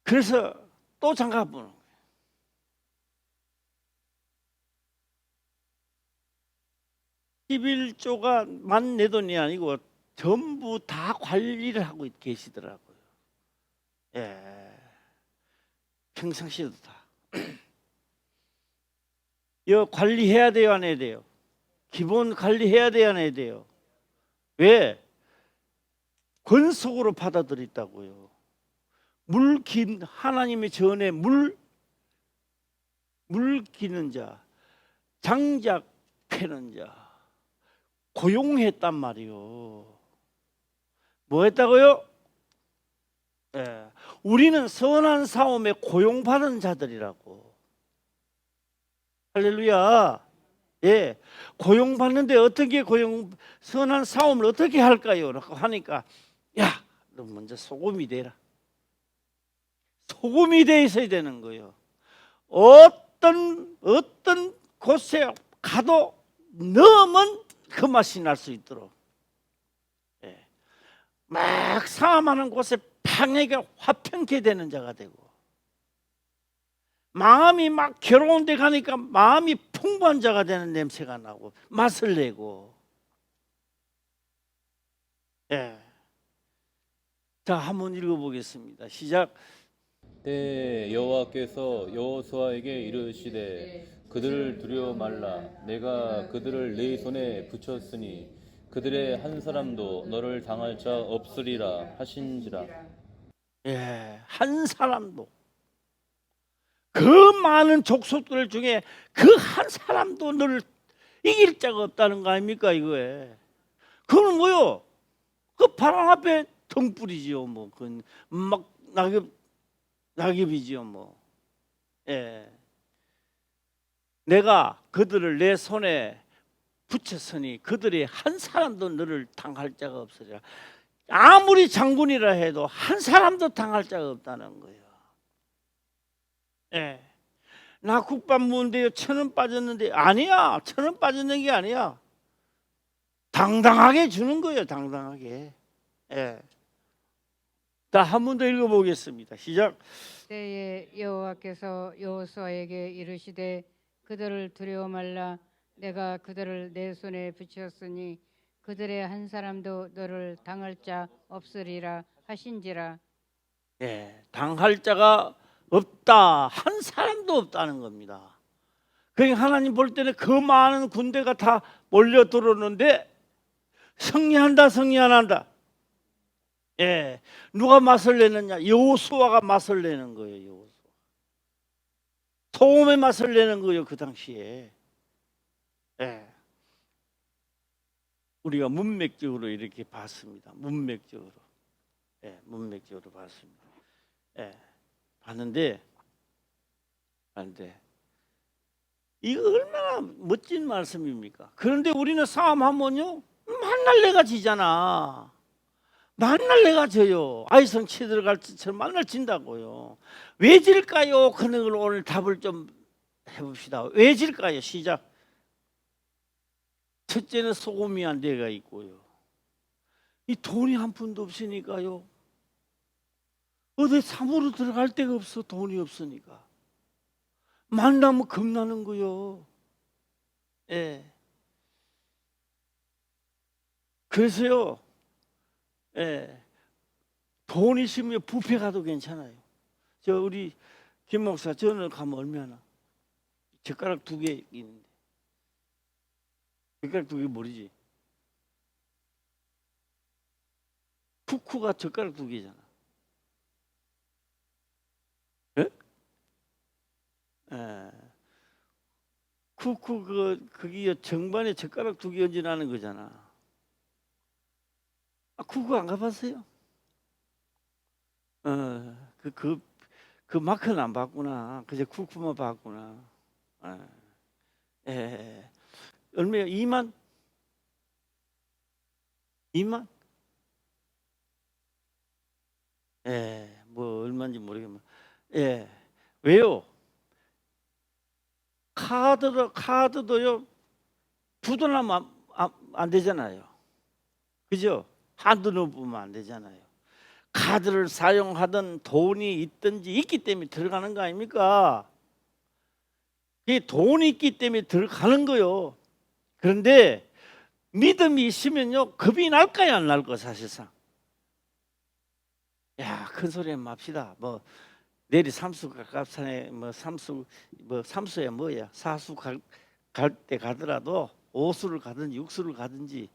Speaker 1: 그래서 또 장가 보는 거예요. 11조가만 내 돈이 아니고 전부 다 관리를 하고 계시더라고요. 예. 평상시에도 다. 이거 관리해야 돼요, 안 해야 돼요? 기본 관리해야 돼요, 안 해야 돼요? 왜? 권속으로 받아들였다고요. 물긴 하나님의 전에 물 기는 자, 장작 패는 자 고용했단 말이요. 뭐 했다고요? 예. 우리는 선한 사움에 고용받은 자들이라고. 할렐루야. 예. 고용받는데 어떻게 선한 사움을 어떻게 할까요? 라고 하니까, 야, 너 먼저 소금이 되라. 소금이 돼 있어야 되는 거예요. 어떤 곳에 가도 넣으면 그 맛이 날 수 있도록. 예. 막 사함하는 곳에 방해가 화평케 되는 자가 되고, 마음이 막 괴로운 데 가니까 마음이 풍부한 자가 되는 냄새가 나고 맛을 내고. 예. 자, 한번 읽어보겠습니다. 시작.
Speaker 3: 때 여호와께서 여호수아에게 이르시되 그들을 두려워 말라. 내가 그들을 네 손에 붙였으니 그들의 한 사람도 너를 당할 자 없으리라 하신지라.
Speaker 1: 예, 한 사람도, 그 많은 족속들 중에 그 한 사람도 너를 이길 자가 없다는 거 아닙니까? 이거에 그건 뭐요? 그 바람 앞에 등불이지요. 뭐 그건 막 낙엽이지요. 뭐. 예. 내가 그들을 내 손에 붙였으니 그들이 한 사람도 너를 당할 자가 없으리라. 아무리 장군이라 해도 한 사람도 당할 자가 없다는 거예요. 예. 나 국밥 먹는데요 1,000원 빠졌는데, 아니야. 1,000원 빠졌는 게 아니야. 당당하게 주는 거예요. 당당하게. 예. 자, 한 번 더 읽어보겠습니다. 시작.
Speaker 2: 때에 여호와께서 여호수아에게 이르시되 그들을 두려워 말라. 내가 그들을 내 손에 붙였으니 그들의 한 사람도 너를 당할 자 없으리라 하신지라.
Speaker 1: 예, 당할 자가 없다. 한 사람도 없다는 겁니다. 그러니까 하나님 볼 때는 그 많은 군대가 다 몰려 들어오는데 승리한다, 승리 안 한다. 예, 누가 맛을 내느냐? 여호수아가 맛을 내는 거예요. 여호수아. 소금의 맛을 내는 거예요. 그 당시에. 예. 우리가 문맥적으로 이렇게 봤습니다. 문맥적으로. 예, 문맥적으로 봤습니다. 예, 봤는데 이거 얼마나 멋진 말씀입니까? 그런데 우리는 싸움하면요 만날 내가 지잖아. 만날 내가 져요. 아이성 치들어갈 때처럼 만날 진다고요. 왜 질까요? 그런 걸 오늘 답을 좀 해봅시다. 왜 질까요? 시작. 첫째는 소금이 안 돼가 있고요. 이 돈이 한 푼도 없으니까요. 어디 사무로 들어갈 데가 없어. 돈이 없으니까. 만나면 겁나는 거요. 예. 그래서요. 예. 돈 있으면 뷔페 가도 괜찮아요. 저 우리 김 목사 저는 가면 얼마나? 젓가락 2개 있는데. 젓가락 2개 모르지? 쿠쿠가 젓가락 2개잖아. 예? 예. 쿠쿠 그게 정반에 젓가락 2개 얹어나는 거잖아. 아, 쿠쿠 안 가봤어요? 그 마크는 안 봤구나. 그저 쿠쿠만 봤구나. 예. 얼마야? 2만? 2만? 뭐 얼마인지 모르겠지만, 왜요? 카드도요 부도나면 안 되잖아요. 그죠? 한두 넣으면 안 되잖아요. 카드를 사용하든 돈이 있든지 있기 때문에 들어가는 거 아닙니까? 이 돈이 있기 때문에 들어가는 거요. 그런데 믿음이 있으면요 겁이 날까요 안 날까 사실상. 야, 큰 소리 맙시다. 뭐 내리 삼수가 값산에 뭐 삼수야 뭐야 사수 갈 때 가더라도 오수를 가든지 육수를 가든지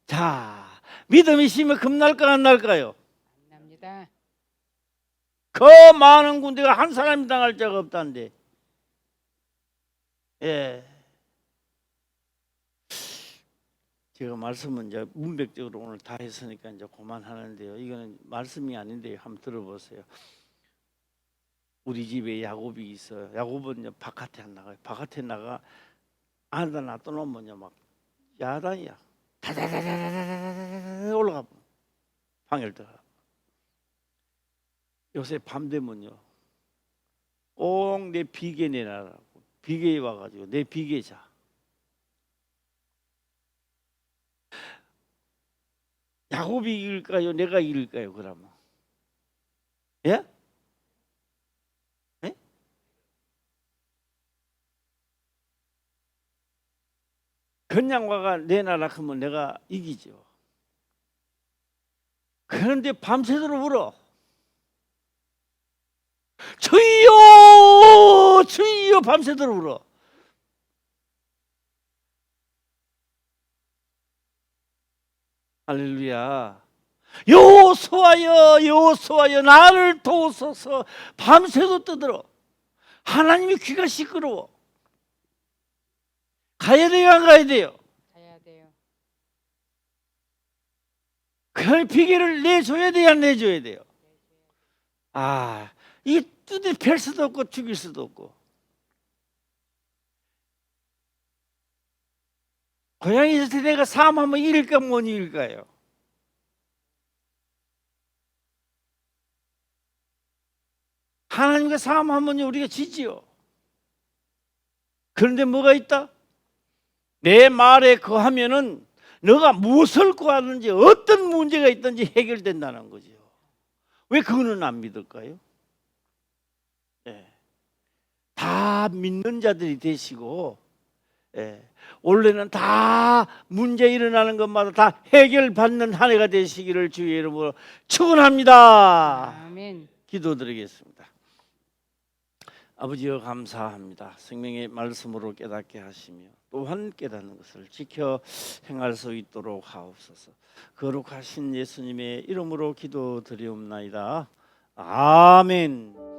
Speaker 1: 자 믿음이 있으면 겁날까 안 날까요?
Speaker 2: 안 납니다.
Speaker 1: 그 많은 군대가 한 사람이 당할 자가 없다는데. 제가 말씀은 이제 문백적으로 오늘 다 했으니까 이제 그만하는데요. 이거는 말씀이 아닌데 한번 들어보세요. 우리 집에 야곱이 있어요. 야곱은 이제 바깥에 안 나가요. 바깥에 나가 안에다 놔둬놓으면 막 야단이야. 다다다다다다다다 올라가 방에 들어가. 요새 밤 되면요 꼭 내 비계 내놔라고 비계에 와가지고 내 비계 자. 야곱이 이길까요? 내가 이길까요? 그러면 예? 예? 그냥 와가 내놔라 하면 내가 이기죠. 그런데 밤새도록 울어. 주여 주여 밤새도록 울어. 할렐루야. 여호수아여 여호수아여 나를 도우소서. 밤새도 떠들어. 하나님의 귀가 시끄러워. 가야 돼요 안 가야 돼요?
Speaker 2: 가야 돼요.
Speaker 1: 그 비계를 내줘야 돼요 안 내줘야 돼요? 이게 뚜디 펼 수도 없고 죽일 수도 없고. 고향에 있을 때 내가 싸움하면 이길까 못 이길까요? 하나님과 싸움하면 우리가 지지요. 그런데 뭐가 있다? 내 말에 거하면은 너가 무엇을 구하든지 어떤 문제가 있든지 해결된다는 거죠. 왜 그거는 안 믿을까요? 다 믿는 자들이 되시고 원래는 다 문제 일어나는 것마다 다 해결받는 한 해가 되시기를 주의 이름으로 축원합니다.
Speaker 2: 아멘.
Speaker 1: 기도드리겠습니다. 아버지여 감사합니다. 생명의 말씀으로 깨닫게 하시며 또한 깨닫는 것을 지켜 행할 수 있도록 하옵소서. 거룩하신 예수님의 이름으로 기도드리옵나이다. 아멘.